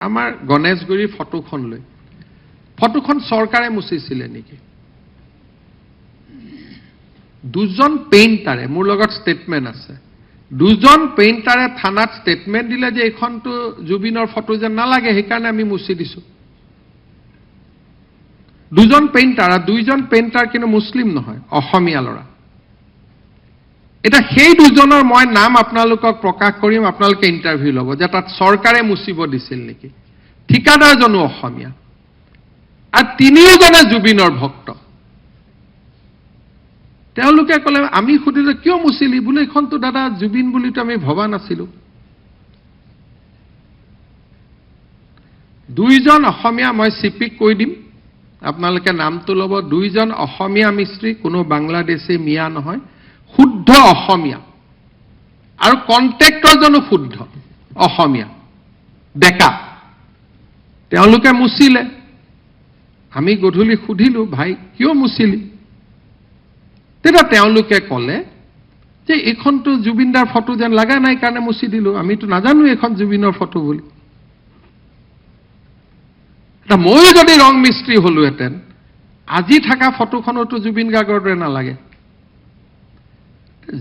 আমাৰ গণেশগুৰিৰ ফটোখন লৈ ফটোখন চৰকাৰে মুচিছিলে নেকি? দুজন পেইণ্টাৰে মোৰ লগত ষ্টেটমেণ্ট আছে। দুজন পেইণ্টাৰে থানাত ষ্টেটমেণ্ট দিলে যে এইখনটো জুবিনৰ ফটো যেন নালাগে, সেইকাৰণে আমি মুচি দিছো। দুজন পেইণ্টাৰ, আৰু দুইজন পেইণ্টাৰ কিন্তু মুছলিম নহয়, অসমীয়া ল'ৰা। এটা সেই দুজনৰ মই নাম আপোনালোকক প্ৰকাশ কৰিম, আপোনালোকে ইণ্টাৰভিউ ল'ব যে তাত চৰকাৰে মুচিব দিছিল নেকি। ঠিকাদাৰজনো অসমীয়া, আৰু তিনিওজনে জুবিনৰ ভক্ত। তেওঁলোকে ক'লে, আমি সুধিলে কিয় মুচিলি? বোলে এইখনতো দাদা জুবিন বুলিতো আমি ভবা নাছিলো। দুইজন অসমীয়া, মই চিপিক কৈ দিম, আপোনালোকে নামটো ল'ব। দুইজন অসমীয়া মিস্ত্ৰী, কোনো বাংলাদেশী মিয়া নহয়, শুদ্ধ অসমীয়া, আৰু কণ্ট্ৰেক্টৰজনো শুদ্ধ অসমীয়া ডেকা। তেওঁলোকে মুচিলে। আমি গধূলি সুধিলো, ভাই কিয় মুচিলি? তেতিয়া তেওঁলোকে ক'লে যে এইখনটো জুবিনদাৰ ফটো যেন লগা নাই, কাৰণে মুচি দিলো, আমিতো নাজানো এইখন জুবিনৰ ফটো বুলি। ময়ো যদি ৰং মিস্ত্ৰী হলোহেঁতেন, আজি থকা ফটোখনতো জুবিন গাৰ্গৰ দৰে নালাগে।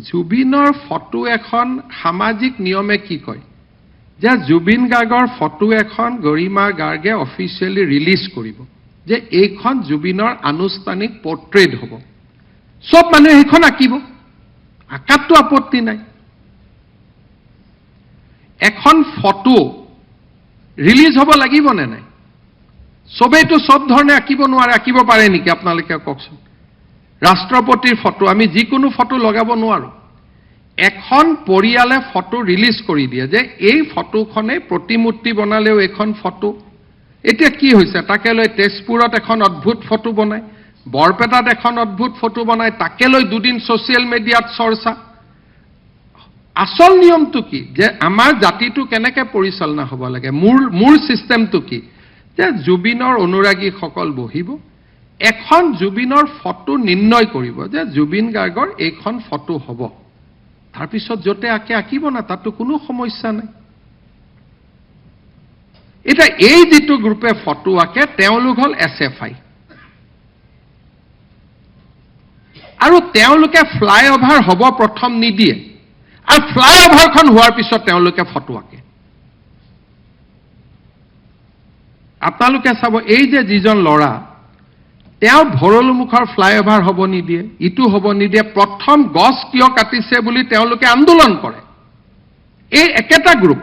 জুবিনৰ ফটো এখন সামাজিক নিয়মে কি কয় যে জুবিন গাৰ্গৰ ফটো এখন গৰিমা গাৰ্গে অফিচিয়েলি ৰিলিজ কৰিব, যে এইখন জুবিনৰ আনুষ্ঠানিক পৰ্ট্ৰেট হ'ব। চব মানুহে সেইখন আঁকিব, আঁকাততো আপত্তি নাই। এখন ফটো ৰিলিজ হ'ব লাগিব নে নাই? চবেইতো চব ধৰণে আঁকিব নোৱাৰে, আঁকিব পাৰে নেকি আপোনালোকে কওকচোন? ৰাষ্ট্ৰপতিৰ ফটো, আমি যিকোনো ফটো লগাব নোৱাৰো। এখন পৰিয়ালে ফটো ৰিলিজ কৰি দিয়ে যে এই ফটোখনে প্ৰতিমূৰ্তি বনালেও এইখন ফটো। এতিয়া কি হৈছে, তাকে লৈ তেজপুৰত এখন অদ্ভুত ফটো বনায়, বৰপেটাত এখন অদ্ভুত ফটো বনায়, তাকে লৈ দুদিন ছ'চিয়েল মিডিয়াত চৰ্চা। আচল নিয়মটো কি যে আমাৰ জাতিটো কেনেকৈ পৰিচালনা হ'ব লাগে? মোৰ ছিষ্টেমটো কি যে জুবিনৰ অনুৰাগীসকল বহিব, এখন জুবিনৰ ফটো নিৰ্ণয় কৰিব যে জুবিন গাৰ্গৰ এইখন ফটো হ'ব। তাৰপিছত য'তে আঁকে আঁকিব না, তাতো কোনো সমস্যা নাই। এতিয়া এই যিটো গ্ৰুপে ফটো আঁকে, তেওঁলোক হ'ল SFI, আৰু তেওঁলোকে ফ্লাইঅভাৰ হ'ব প্ৰথম নিদিয়ে, আৰু ফ্লাইঅভাৰখন হোৱাৰ পিছত তেওঁলোকে ফটো আঁকে। আপোনালোকে চাব, এই যে যিজন ল'ৰা, তেওঁ ভৰলুমুখৰ ফ্লাইঅভাৰ হ'ব নিদিয়ে, ইটো হ'ব নিদিয়ে, প্ৰথম গছ কিয় কাটিছে বুলি তেওঁলোকে আন্দোলন কৰে, এই একেটা গ্ৰুপ।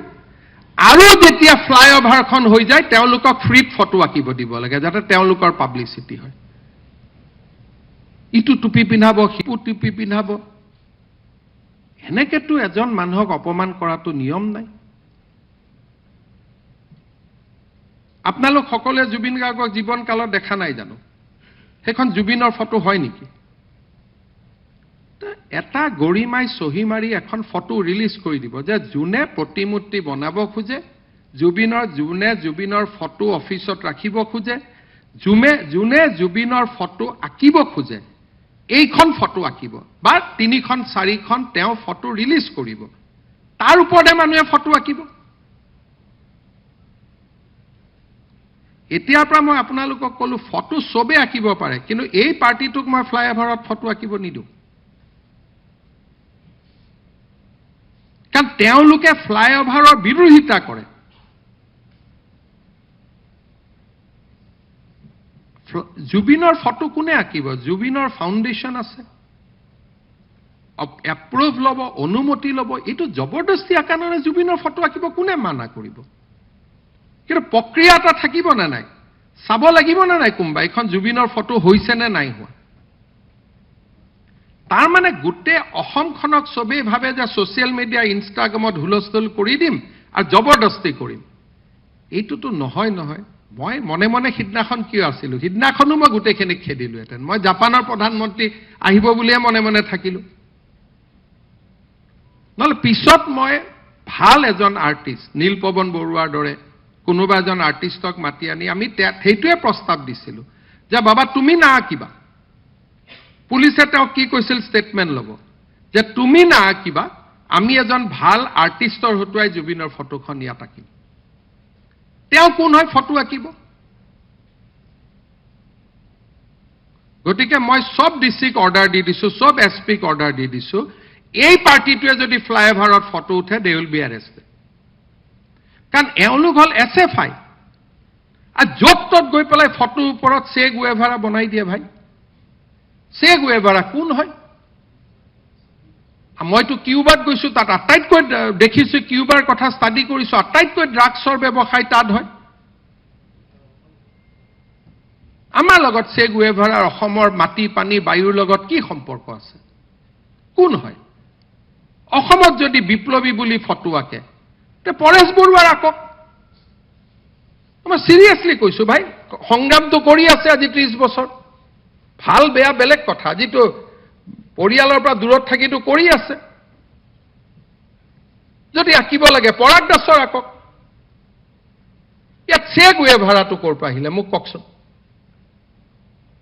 আৰু যেতিয়া ফ্লাইঅভাৰখন হৈ যায়, তেওঁলোকক ফ্ৰীত ফটো আঁকিব দিব লাগে, যাতে তেওঁলোকৰ পাব্লিচিটি হয়। ইটো টুপি পিন্ধাব, সিটো টুপি পিন্ধাব। এনেকেতো এজন মানুহক অপমান কৰাটো নিয়ম নাই। আপোনালোক সকলোৱে জুবিন গাৰ্গক জীৱন কালত দেখা নাই জানো? সেইখন জুবিনৰ ফটো হয় নেকি? এটা গৰিমাই চহী মাৰি এখন ফটো ৰিলিজ কৰি দিব যে যোনে প্ৰতিমূৰ্তি বনাব খোজে, যোনে জুবিনৰ ফটো অফিচত ৰাখিব খোজে, যোনে জুবিনৰ ফটো আঁকিব খোজে, এইখন ফটো আঁকিব, বা 3খন 4খন তেওঁ ফটো ৰিলিজ কৰিব, তাৰ ওপৰতে মানুহে ফটো আঁকিব। এতিয়াৰ পৰা মই আপোনালোকক ক'লো, ফটো চবে আঁকিব পাৰে, কিন্তু এই পাৰ্টিটোক মই ফ্লাইঅভাৰত ফটো আঁকিব নিদিওঁ। কাৰণ তেওঁলোকে ফ্লাইঅভাৰৰ বিৰোধিতা কৰে। জুবিনৰ ফটো কোনে আঁকিব? জুবিনৰ ফাউণ্ডেশ্যন আছে, এপ্ৰুভ ল'ব, অনুমতি ল'ব। এইটো জবৰদস্তি আঁকা নহয়। জুবিনৰ ফটো আঁকিব কোনে মানা কৰিব? কিন্তু প্ৰক্ৰিয়া এটা থাকিব নে নাই? চাব লাগিব নে নাই কোনোবা এইখন জুবিনৰ ফটো হৈছে নে নাই হোৱা? তাৰমানে গোটেই অসমখনক চবেই ভাবে যে ছ'চিয়েল মিডিয়া, ইনষ্টাগ্ৰামত হুলস্থুল কৰি দিম আৰু জবৰদস্তি কৰিম। এইটোতো নহয়। মই মনে মনে সিদিনাখন কিয় আছিলোঁ? সিদিনাখনো মই গোটেইখিনিক খেদিলোহেঁতেন। মই জাপানৰ প্ৰধানমন্ত্ৰী আহিব বুলিয়ে মনে মনে থাকিলোঁ। নহ'লে পিছত মই ভাল এজন আৰ্টিষ্ট, নীলপৱন বৰুৱাৰ দৰে কোনোবা এজন আৰ্টিষ্টক মাতি আনি আমি সেইটোৱে প্ৰস্তাৱ দিছিলোঁ যে বাবা তুমি নাআঁকিবা। পুলিচে তেওঁক কি কৈছিল? ষ্টেটমেণ্ট ল'ব যে তুমি নাআঁকিবা, আমি এজন ভাল আৰ্টিষ্টৰ হতুৱাই জুবিনৰ ফটোখন ইয়াত আঁকিম। তেওঁ কোন হয় ফটো আঁকিব? গতিকে মই সব ডিসিক অৰ্ডাৰ দি দিছো, সব এছপিক অৰ্ডাৰ দি দিছো, এই পাৰ্টিটোৱে যদি ফ্লাইঅভাৰত ফটো উঠে দে উইল বি এৰেষ্টেড। কাৰণ এওঁলোক হ'ল SFI। আৰু য'ত ত'ত গৈ পেলাই ফটোৰ ওপৰত চে গুৱেভাৰা বনাই দিয়ে ভাই। চে গুৱেভাৰা কোন হয়? মইতো কিউবাত গৈছো, তাত আটাইতকৈ দেখিছো, কিউবাৰ কথা ষ্টাডি কৰিছো, আটাইতকৈ ড্ৰাগছৰ ব্যৱসায় তাত হয়। আমাৰ লগত চে গুৱেভাৰাৰ অসমৰ মাটি পানী বায়ুৰ লগত কি সম্পৰ্ক আছে? কোন হয়? অসমত যদি বিপ্লৱী বুলি ফটো আঁকে তে পৰেশ বৰুৱাৰ আঁকক। মই চিৰিয়াছলি কৈছো ভাই, সংগ্ৰামটো কৰি আছে আজি 30 বছৰ। ভাল বেয়া বেলেগ কথা, আজিতো পৰিয়ালৰ পৰা দূৰত থাকিতো কৰি আছে। যদি আঁকিব লাগে পৰাগ দাসৰ আঁকক। ইয়াত চে গুৱেভাৰাটো ক'ৰ পৰা আহিলে মোক কওকচোন।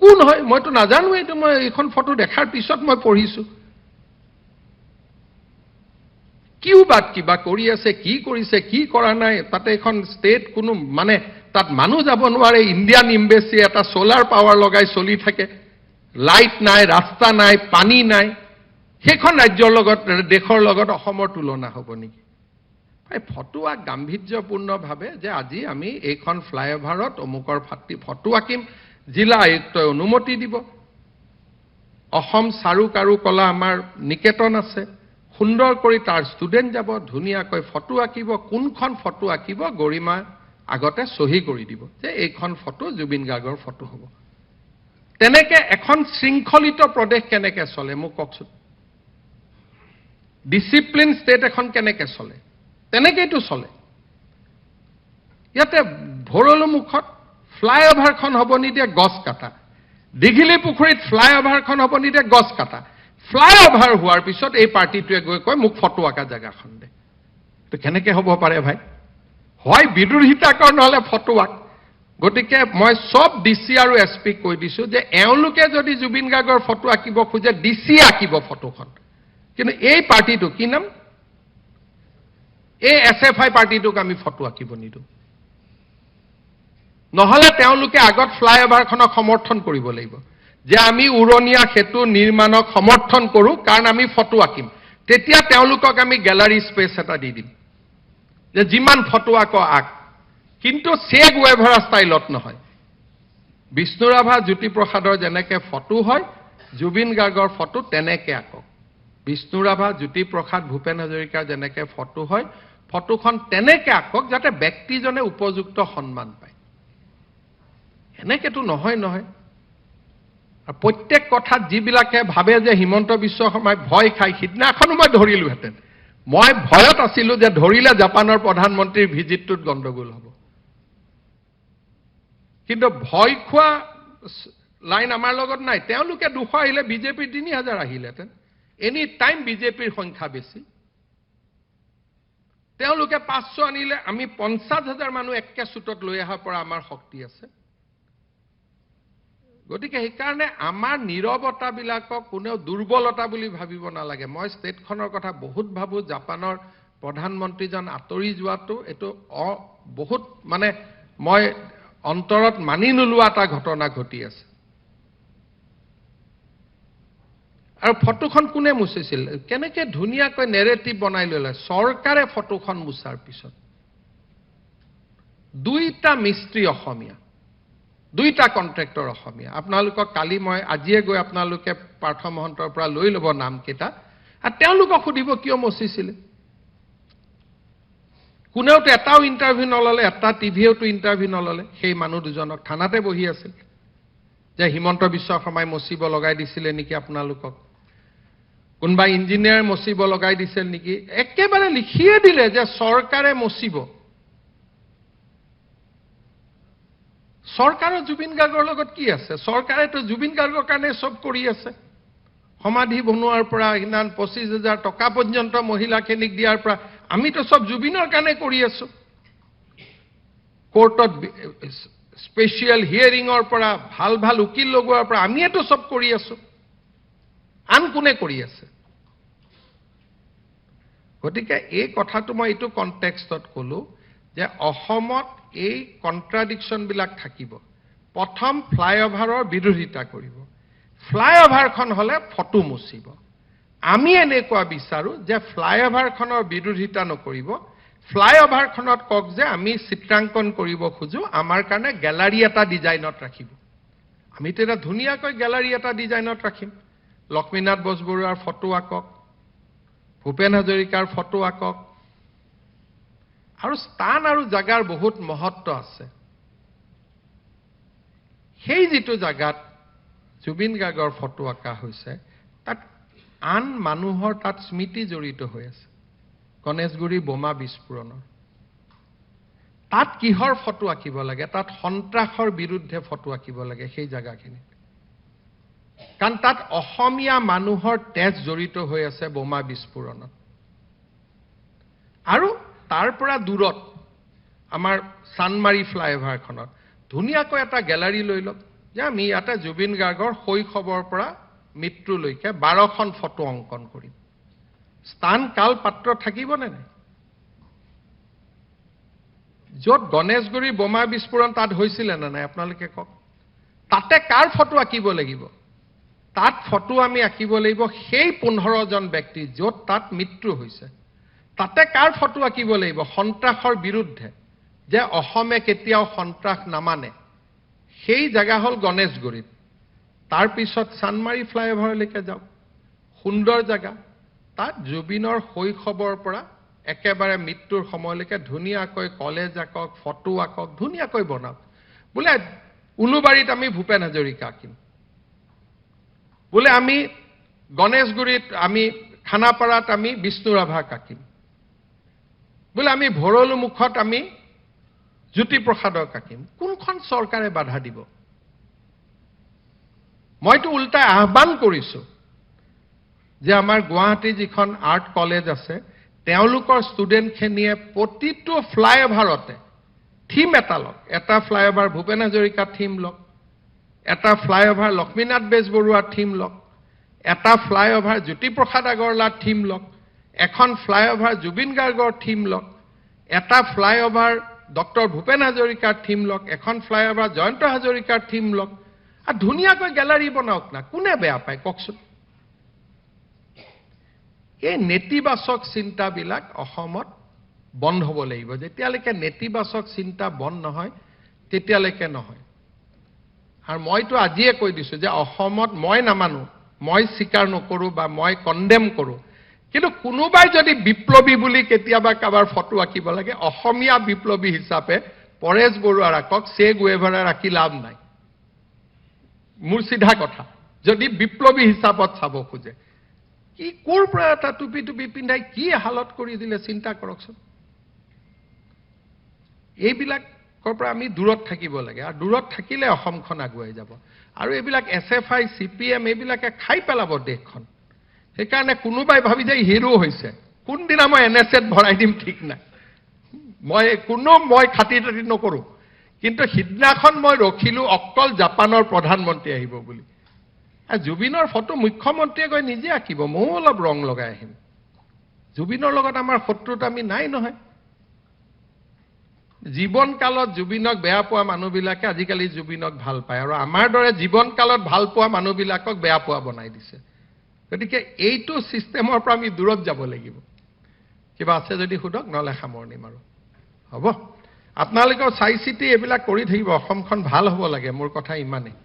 কোন হয়? মইতো নাজানো, এইটো মই এইখন ফটো দেখাৰ পিছত মই পঢ়িছো। কিউবাত কিবা কৰি আছে, কি কৰিছে, কি কৰা নাই, তাতে এখন ষ্টেট কোনো মানে তাত মানুহ যাব নোৱাৰে। ইণ্ডিয়ান এম্বেচি এটা সোলাৰ পাৱাৰ লগাই চলি থাকে, লাইট নাই, ৰাস্তা নাই, পানী নাই। সেইখন ৰাজ্যৰ লগত, দেশৰ লগত অসমৰ তুলনা হ'ব নেকি? ফটো গাম্ভীৰ্যপূৰ্ণভাৱে যে আজি আমি এইখন ফ্লাইঅভাৰত অমুকৰ ফটো আঁকিম, জিলা আয়ুক্তই অনুমতি দিব। অসম চাৰু কাৰু কলা আমাৰ নিকেতন আছে, সুন্দৰ কৰি তাৰ ষ্টুডেণ্ট যাব, ধুনীয়াকৈ ফটো আঁকিব। কোনখন ফটো আঁকিব গৰিমা আগতে চহী কৰি দিব যে এইখন ফটো জুবিন গাৰ্গৰ ফটো হ'ব। তেনেকে এখন শৃংখলিত প্ৰদেশ কেনেকে চলে মোক কওকচোন? ডিসিপ্লিন ষ্টেট এখন কেনেকে চলে? তেনেকেইতো চলে। ইয়াতে ভৰলুমুখত ফ্লাইঅভাৰখন হ'ব নিদিয়ে, গছ কাটা। দীঘিলী পুখুৰীত ফ্লাইঅভাৰখন হ'ব নিদিয়ে, গছ কাটা। ফ্লাইঅভাৰ হোৱাৰ পিছত এই পাৰ্টিটোৱে গৈ কয় মোক ফটো আঁকা জেগাখন দে। তো কেনেকে হ'ব পাৰে ভাই? হয় বিদ্ৰোহিতা কৰ, নহ'লে ফটো আঁক। গতিকে মই সব ডিচি আৰু এছপিক কৈ দিছো যে এওঁলোকে যদি জুবিন গাৰ্গৰ ফটো আঁকিব খোজে ডিচি আঁকিব ফটোখন। কিন্তু এই পাৰ্টিটো কি নাম? এই SFI পাৰ্টিটোক আমি ফটো আঁকিব নিদিওঁ। নহ'লে তেওঁলোকে আগত ফ্লাইঅভাৰখনক সমৰ্থন কৰিব লাগিব যে আমি উৰণীয়া সেতু নিৰ্মাণক সমৰ্থন কৰোঁ কাৰণ আমি ফটো আঁকিম। তেতিয়া তেওঁলোকক আমি গেলাৰী স্পেচ এটা দি দিম যে যিমান ফটো আঁক আঁক, কিন্তু চে গুৱেভাৰা ষ্টাইলত নহয়। বিষ্ণুৰাভা জ্যোতিপ্ৰসাদৰ যেনেকে ফটো হয়, জুবিন গাৰ্গৰ ফটো তেনেকে আঁকক। বিষ্ণুৰাভা জ্যোতিপ্ৰসাদ ভূপেন হাজৰিকাৰ যেনেকে ফটো হয়, ফটোখন তেনেকে আঁকক যাতে ব্যক্তিজনে উপযুক্ত সন্মান পায়। এনেকেতো নহয়। আৰু প্ৰত্যেক কথাত যিবিলাকে ভাবে যে হিমন্ত বিশ্ব শৰ্মাই ভয় খায়, সিদিনাখনো মই ধৰিলোহেঁতেন। মই ভয়ত আছিলো যে ধৰিলে জাপানৰ প্ৰধানমন্ত্ৰীৰ ভিজিটটোত গণ্ডগোল হ'ব। কিন্তু ভয় খোৱা লাইন আমাৰ লগত নাই। তেওঁলোকে 200 আহিলে বিজেপিৰ 3000 আহিলেহেঁতেন। এনি টাইম বিজেপিৰ সংখ্যা বেছি। তেওঁলোকে 500 আনিলে আমি 50,000 মানুহ একে চুটত লৈ অহাৰ পৰা আমাৰ শক্তি আছে। গতিকে সেইকাৰণে আমাৰ নীৰৱতাবিলাকক কোনেও দুৰ্বলতা বুলি ভাবিব নালাগে। মই ষ্টেটখনৰ কথা বহুত ভাবো। জাপানৰ প্ৰধানমন্ত্ৰীজন আঁতৰি যোৱাটো এইটো বহুত মানে মই অন্তৰত মানি নোলোৱা এটা ঘটনা ঘটি আছে। আৰু ফটোখন কোনে মুচিছিল? কেনেকে ধুনীয়াকৈ নেৰেটিভ বনাই ল'লে চৰকাৰে ফটোখন মুচাৰ পিছত। 2টা মিস্ত্ৰী অসমীয়া, 2টা কন্ট্ৰেক্টৰ অসমীয়া। আপোনালোকক কালি মই আজিয়ে গৈ আপোনালোকে পাৰ্থ মহন্তৰ পৰা লৈ ল'ব নামকেইটা, আৰু তেওঁলোকক সুধিব কিয় মচিছিলে। কোনেওতো এটাও ইণ্টাৰভিউ নললে, এটা টিভিয়েওতো ইণ্টাৰভিউ নললে। সেই মানুহ দুজনক থানাতে বহি আছিল যে হিমন্ত বিশ্ব শৰ্মাই মচিব লগাই দিছিলে নেকি আপোনালোকক, কোনোবা ইঞ্জিনিয়াৰ মচিব লগাই দিছিল নেকি। একেবাৰে লিখিয়ে দিলে যে চৰকাৰে মচিব। চৰকাৰৰ জুবিন গাৰ্গৰ লগত কি আছে? চৰকাৰেতো জুবিন গাৰ্গৰ কাৰণে চব কৰি আছে। সমাধি বনোৱাৰ পৰা ইমান 25,000 টকা পৰ্যন্ত মহিলাখিনিক দিয়াৰ পৰা আমিতো চব জুবিনৰ কাৰণে কৰি আছো। কোৰ্টত স্পেচিয়েল হিয়াৰিঙৰ পৰা ভাল উকিল লগোৱাৰ পৰা আমিয়েতো চব কৰি আছো। আন কোনে কৰি আছে? গতিকে এই কথাটো মই এইটো কনটেক্সটত ক'লো যে অসমত এই কন্ট্ৰাডিকশ্যনবিলাক থাকিব। প্ৰথম ফ্লাইঅভাৰৰ বিৰোধিতা কৰিব, ফ্লাইঅভাৰখন হ'লে ফটো মুচিব। আমি এনেকুৱা বিচাৰো যে ফ্লাইঅভাৰখনৰ বিৰোধিতা নকৰিব, ফ্লাইঅভাৰখনত কওক যে আমি চিত্ৰাংকন কৰিব খোজো, আমাৰ কাৰণে গেলাৰী এটা ডিজাইনত ৰাখিব। আমি তেতিয়া ধুনীয়াকৈ গেলাৰী এটা ডিজাইনত ৰাখিম। লক্ষ্মীনাথ বেজবৰুৱাৰ ফটো আঁকক, ভূপেন হাজৰিকাৰ ফটো আঁকক, আৰু স্থান আৰু জাগাৰ বহুত মহত্ব আছে। সেই যিটো জাগাত জুবিন গাৰ্গৰ ফটো আঁকা হৈছে, তাত আন মানুহৰ তাত স্মৃতি জড়িত হৈ আছে। গণেশগুৰি বোমা বিস্ফোৰণৰ তাত কিহৰ ফটো আঁকিব লাগে? তাত সন্ত্ৰাসৰ বিৰুদ্ধে ফটো আঁকিব লাগে সেই জাগাখিনিত, কাৰণ তাত অসমীয়া মানুহৰ তেজ জড়িত হৈ আছে বোমা বিস্ফোৰণত। আৰু তাৰ পৰা দূৰত আমাৰ চানমাৰী ফ্লাইঅভাৰখনত ধুনীয়াকৈ এটা গেলাৰী লৈ লওক যে আমি ইয়াতে জুবিন গাৰ্গৰ শৈশৱৰ পৰা মৃত্যুলৈকে 12খন ফটো অংকন কৰিম। স্থান কাল পাত্ৰ থাকিবনে নাই? য'ত গণেশগুৰি বোমা বিস্ফোৰণ তাত হৈছিলে নে নাই আপোনালোকে কওক? তাতে কাৰ ফটো আঁকিব লাগিব? তাত ফটো আমি আঁকিব লাগিব সেই 15জন ব্যক্তি য'ত তাত মৃত্যু হৈছে। তাতে কাৰ ফটো আঁকিব লাগিব? সন্ত্ৰাসৰ বিৰুদ্ধে, যে অসমে কেতিয়াও সন্ত্ৰাস নামানে। সেই জাগা হ'ল গণেশগুৰিত। তাৰপিছত চানমাৰী ফ্লাইঅভাৰলৈকে যাওক, সুন্দৰ জাগা। তাত জুবিনৰ শৈশৱৰ পৰা একেবাৰে মৃত্যুৰ সময়লৈকে ধুনীয়াকৈ কলেজ আঁকক, ফটো আঁকক, ধুনীয়াকৈ বনাওক। বোলে উলুবাৰীত আমি ভূপেন হাজৰিকা আঁকিম, বোলে আমি গণেশগুৰিত, আমি খানাপাৰাত আমি বিষ্ণু ৰাভাক আঁকিম, বোলে আমি ভৰলুমুখত আমি জ্যোতিপ্ৰসাদক আঁকিম। কোনখন চৰকাৰে বাধা দিব? মইতো উল্টাই আহ্বান কৰিছো যে আমাৰ গুৱাহাটী যিখন আৰ্ট কলেজ আছে, তেওঁলোকৰ ষ্টুডেণ্টখিনিয়ে প্ৰতিটো ফ্লাইঅভাৰতে থিম এটা লওক। এটা ফ্লাইঅভাৰ ভূপেন হাজৰিকাৰ থিম লওক, এটা ফ্লাইঅভাৰ লক্ষ্মীনাথ বেজবৰুৱাৰ থিম লওক, এটা ফ্লাইঅভাৰ জ্যোতিপ্ৰসাদ আগৰৱালাৰ থিম লওক, এখন ফ্লাইঅভাৰ জুবিন গাৰ্গৰ থিম লওক, এটা ফ্লাইঅভাৰ ডক্টৰ ভূপেন হাজৰিকাৰ থিম লওক, এখন ফ্লাইঅভাৰ জয়ন্ত হাজৰিকাৰ থিম লওক, আৰু ধুনীয়াকৈ গেলাৰী বনাওক না। কোনে বেয়া পায় কওকচোন? এই নেতিবাচক চিন্তাবিলাক অসমত বন্ধ হ'ব লাগিব। যেতিয়ালৈকে নেতিবাচক চিন্তা বন্ধ নহয়, তেতিয়ালৈকে নহয়। আৰু মইতো আজিয়ে কৈ দিছো যে অসমত মই নামানো, মই স্বীকাৰ নকৰো বা মই কণ্ডেম কৰো, কিন্তু কোনোবাই যদি বিপ্লৱী বুলি কেতিয়াবা কাৰোবাৰ ফটো আঁকিব লাগে, অসমীয়া বিপ্লৱী হিচাপে পৰেশ বৰুৱাৰ আঁকক, চে গুৱেভাৰাৰ আঁকি লাভ নাই। মোৰ চিধা কথা। যদি বিপ্লৱী হিচাপত চাব খোজে, কি ক'ৰ পৰা এটা টুপি টুপি পিন্ধাই কি হালত কৰি দিলে চিন্তা কৰকচোন। এইবিলাকৰ পৰা আমি দূৰত থাকিব লাগে, আৰু দূৰত থাকিলে অসমখন আগুৱাই যাব। আৰু এইবিলাক SFI, CPM এইবিলাকে খাই পেলাব দেশখন। সেইকাৰণে কোনোবাই ভাবি যায় হিৰো হৈছে, কোনদিনা মই NSAত ভৰাই দিম ঠিক নাই। মই খাতি তাতি নকৰো, কিন্তু সিদিনাখন মই ৰখিলো অকল জাপানৰ প্ৰধানমন্ত্ৰী আহিব বুলি। জুবিনৰ ফটো মুখ্যমন্ত্ৰীয়ে গৈ নিজে আঁকিব, ময়ো অলপ ৰং লগাই আহিম। জুবিনৰ লগত আমাৰ শত্ৰুতা আমি নাই নহয়। জীৱন কালত জুবিনক বেয়া পোৱা মানুহবিলাকে আজিকালি জুবিনক ভাল পায়, আৰু আমাৰ দৰে জীৱন কালত ভাল পোৱা মানুহবিলাকক বেয়া পোৱা বনাই দিছে। গতিকে এইটো ছিষ্টেমৰ পৰা আমি দূৰত যাব লাগিব। কিবা আছে যদি সোধক, নহ'লে সামৰণি মাৰো। হ'ব, আপোনালোকেও চাই চিতি এইবিলাক কৰি থাকিব। অসমখন ভাল হ'ব লাগে, মোৰ কথা ইমানেই।